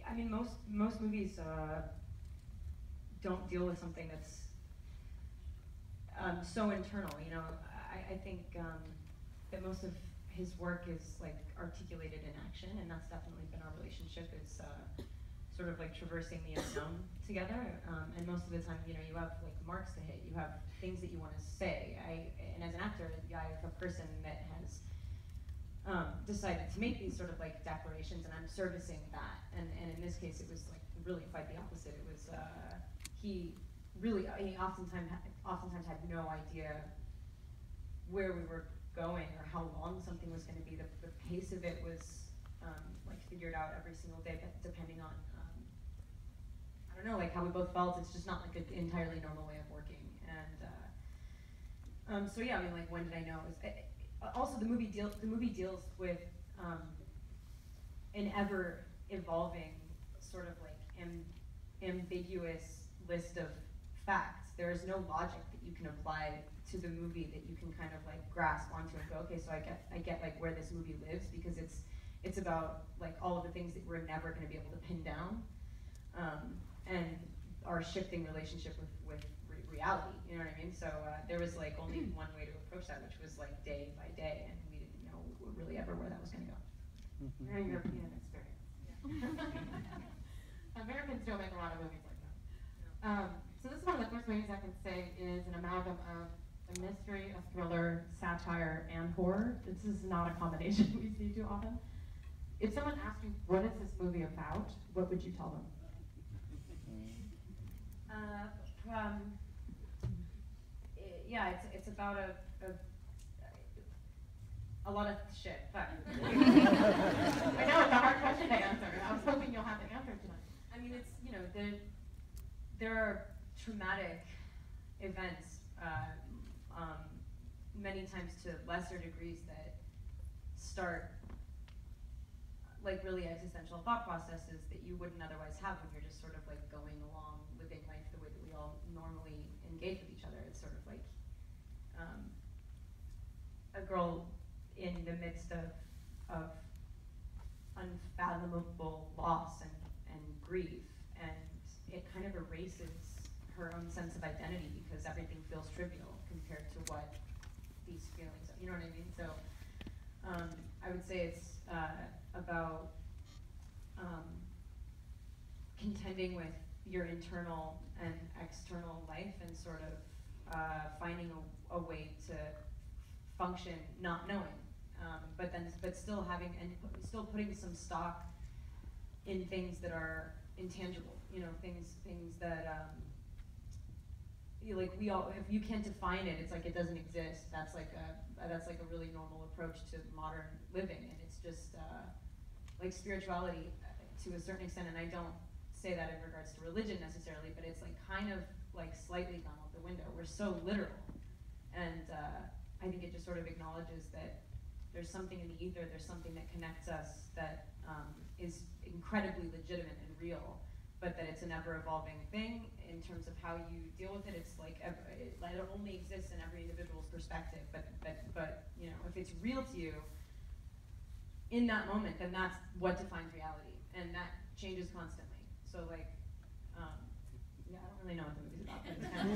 I mean, most movies don't deal with something that's so internal. You know, I think that most of his work is like articulated in action, and that's definitely been our relationship. Is sort of like traversing the unknown together, and most of the time, you know, you have like marks to hit. You have things that you want to say. And as an actor, I have a person that has decided to make these sort of like declarations, and I'm servicing that. And in this case, it was like really quite the opposite. It was he oftentimes had no idea where we were going or how long something was going to be. The pace of it was like figured out every single day, but depending on I don't know, like how we both felt. It's just not like an entirely normal way of working. And so yeah, I mean, like when did I know? Also, the movie deals with an ever evolving sort of like ambiguous list of facts. There is no logic that you can apply to the movie that you can kind of like grasp onto and go, okay, so I get like where this movie lives, because it's about like all of the things that we're never going to be able to pin down, and our shifting relationship with reality. You know what I mean? So there was like only one way to approach that, which was like day by day, and we didn't know really ever where that was going to go. Very European experience. Yeah. Americans don't make a lot of movies like that. So this is one of the first movies I can say is an amalgam of a mystery, a thriller, satire, and horror. This is not a combination we see too often. If someone asked you, what is this movie about, what would you tell them? Yeah, it's about a lot of shit. But I know it's a hard question to answer. I was hoping you'll have the answer tonight. I mean, it's, you know, there are traumatic events, many times to lesser degrees, that start like really existential thought processes that you wouldn't otherwise have when you're just sort of like going along, living life the way that we all normally engage with each other. It's sort of like a girl in the midst of unfathomable loss and grief, and it kind of erases her own sense of identity because everything feels trivial compared to what these feelings are. You know what I mean? So I would say it's about contending with your internal and external life, and sort of finding a way to function not knowing, but still having and still putting some stock in things that are intangible. You know, things that like we all, if you can't define it, it's like it doesn't exist. That's like a really normal approach to modern living, and it's just like spirituality to a certain extent. And I don't say that in regards to religion necessarily, but it's like kind of like slightly gone out the window. We're so literal, and I think it just sort of acknowledges that there's something in the ether, there's something that connects us that is incredibly legitimate and real, but that it's an ever-evolving thing in terms of how you deal with it. It's like it only exists in every individual's perspective, but you know, if it's real to you in that moment, then that's what defines reality, and that changes constantly. So like, yeah, I don't really know what the movie's about, but it's kind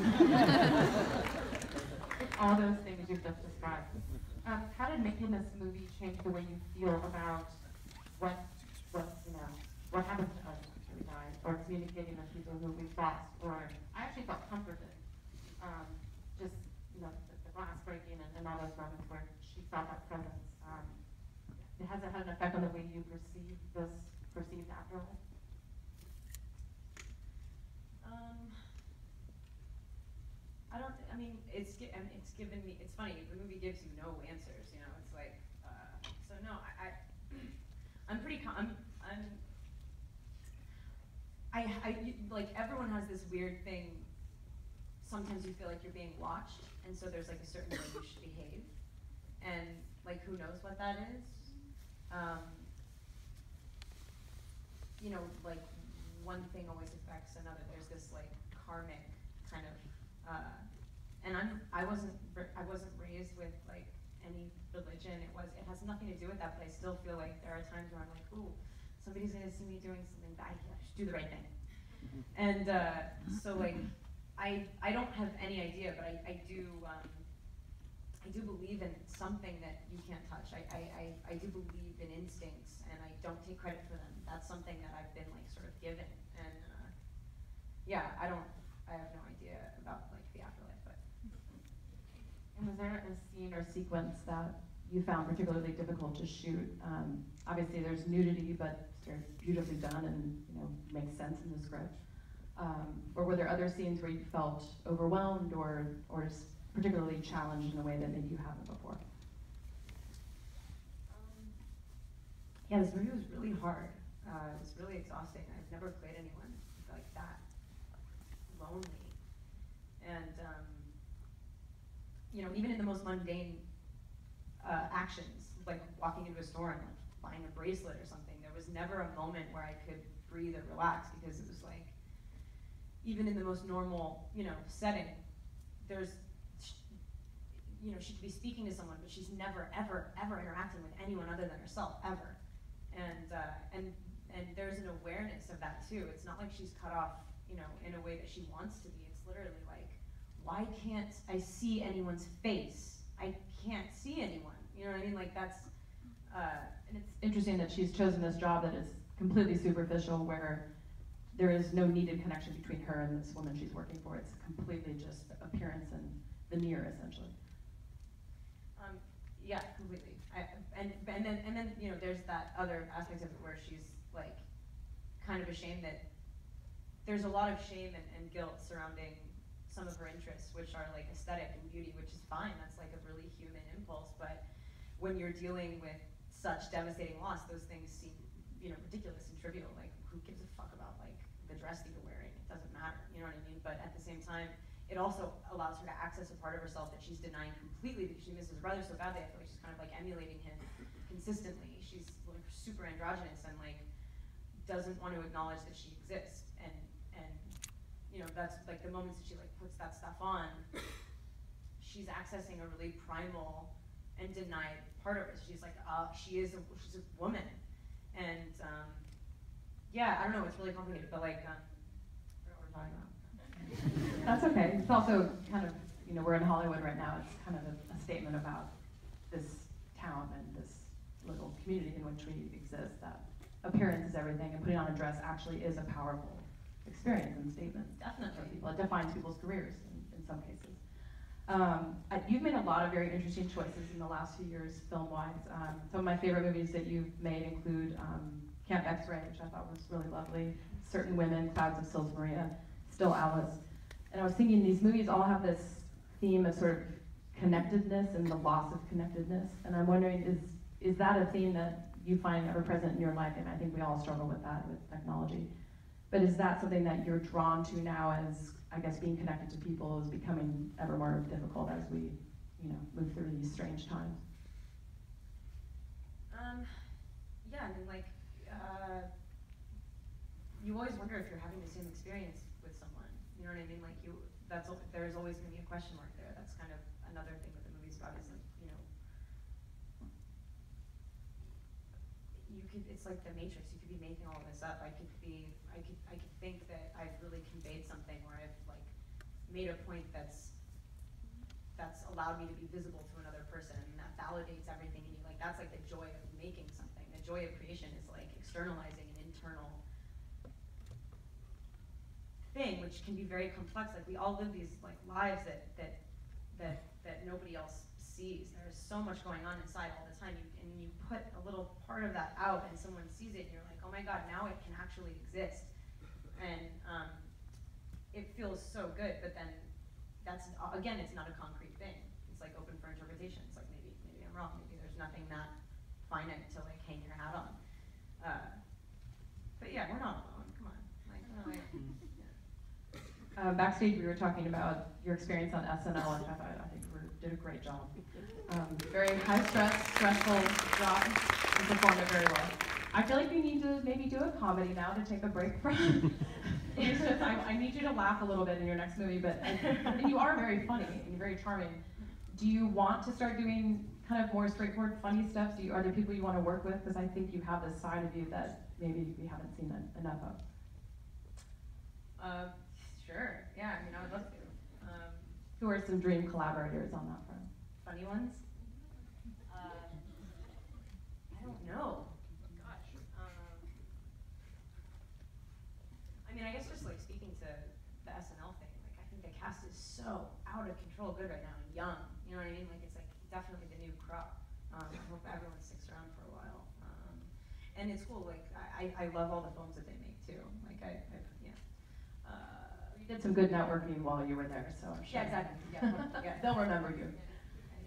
of all those things you've just described. How did making this movie change the way you feel about what happens to us after we die, or communicating with people who we've lost? Or I actually felt comforted, just the glass breaking and all those moments where she felt that presence. Has it had an effect on the way you perceive this perceived afterlife? I mean, it's given me. It's funny. The movie gives you no answers. You know, it's like. So no, I'm pretty. Like everyone has this weird thing. Sometimes you feel like you're being watched, and so there's like a certain way you should behave, and like who knows what that is. You know, like one thing always affects another. There's this like karmic kind of. And I wasn't raised with like any religion. It has nothing to do with that, but I still feel like there are times where I'm like, ooh, somebody's gonna see me doing something bad. I should do the right thing. And so like, I don't have any idea, but I do believe in something that you can't touch. I do believe in instincts, and I don't take credit for them. That's something that I've been like sort of given, and yeah, I have no idea about like the afterlife, but. And was there a scene or sequence that you found particularly difficult to shoot? Obviously there's nudity, but they're beautifully done and makes sense in the script. Or were there other scenes where you felt overwhelmed or particularly challenged in a way that maybe you haven't before? Yeah, this movie was really hard. It was really exhausting. I've never played anyone like that lonely. And even in the most mundane actions, like walking into a store and like buying a bracelet or something, there was never a moment where I could breathe or relax, because it was like, even in the most normal, setting, there's, she could be speaking to someone, but she's never, ever, ever interacting with anyone other than herself, ever. And there's an awareness of that too. It's not like she's cut off, in a way that she wants to be. It's literally like, why can't I see anyone's face? I can't see anyone. You know what I mean? Like that's, and it's interesting that she's chosen this job that is completely superficial, where there is no needed connection between her and this woman she's working for. It's completely just appearance and veneer, essentially. Yeah, completely. And then there's that other aspect of it where she's like kind of ashamed that there's a lot of shame and guilt surrounding some of her interests, which are like aesthetic and beauty, which is fine. That's like a really human impulse. But when you're dealing with such devastating loss, those things seem ridiculous and trivial. Like, who gives a fuck about like the dress that you're wearing? It doesn't matter. You know what I mean? But at the same time, it also allows her to access a part of herself that she's denying completely because she misses her brother so badly. I feel like she's kind of like emulating him consistently. She's like super androgynous and like doesn't want to acknowledge that she exists. And that's like the moments that she like puts that stuff on, she's accessing a really primal and denied part of her. She's like, she's a woman. And yeah, I don't know, it's really complicated, but like, I don't know what we're talking about. That's okay. It's also kind of, we're in Hollywood right now. It's kind of a statement about this town and this little community in which we exist, that appearance is everything, and putting on a dress actually is a powerful experience and statement. Definitely. For people. It defines people's careers in some cases. You've made a lot of very interesting choices in the last few years, film-wise. Some of my favorite movies that you've made include Camp X-Ray, which I thought was really lovely, Certain Women, Clouds of Sils Maria, Still Alice. And I was thinking these movies all have this theme of sort of connectedness and the loss of connectedness. And I'm wondering, is that a theme that you find ever present in your life? And I think we all struggle with that with technology. But is that something that you're drawn to now, as I guess being connected to people is becoming ever more difficult as we, move through these strange times? Yeah, I mean, like, you always wonder if you're having the same experience with someone. You know what I mean? Like, there's always going to be a question mark there. That's kind of another thing that the movie's about is like, it's like the Matrix. You could be making all of this up. I could think that I've really conveyed something where I've like made a point that's allowed me to be visible to another person, and that validates everything in you. Like that's like the joy of making something. The joy of creation is like externalizing an internal thing, which can be very complex. Like we all live these like lives that nobody else sees. There's so much going on inside all the time, and you put a little part of that out, and someone sees it, and you're like, oh my God, now it can actually exist, and it feels so good. But then that's again, it's not a concrete thing. It's like open for interpretation. It's like maybe I'm wrong. Maybe there's nothing that finite to like hang your hat on. But yeah, we're not alone. Come on, like yeah. Backstage, we were talking about your experience on SNL, and I think we did a great job. Very high stress, stressful job. You performed it very well. I feel like you need to maybe do a comedy now to take a break from. It's just, I need you to laugh a little bit in your next movie, but and you are very funny and you're very charming. Do you want to start doing kind of more straightforward, funny stuff? Are there people you want to work with? Because I think you have this side of you that maybe we haven't seen enough of? Sure. Yeah. I mean, I would love to. Who are some dream collaborators on that front? Funny ones? I don't know. Gosh. I mean, I guess just like speaking to the SNL thing, like I think the cast is so out of control good right now and young. You know what I mean? Like it's like definitely the new crop. I hope everyone sticks around for a while. And it's cool. Like I love all the films that they make too. Like yeah. You did some good networking while you were there, so I'm sure. Yeah, exactly. Yeah, yeah. They'll remember you.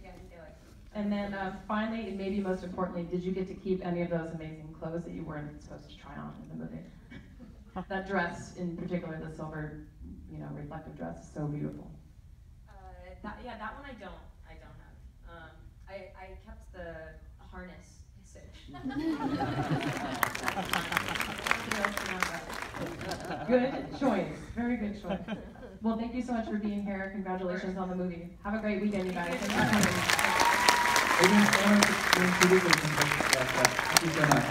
Yeah, they like them. And then finally, and maybe most importantly, did you get to keep any of those amazing clothes that you weren't supposed to try on in the movie? That dress, in particular, the silver, reflective dress, is so beautiful. That one I don't have. I kept the harness stitch. Good choice. Very good choice. Well, thank you so much for being here. Congratulations on the movie. Have a great weekend, you guys. Thank you for coming. Thank you so much.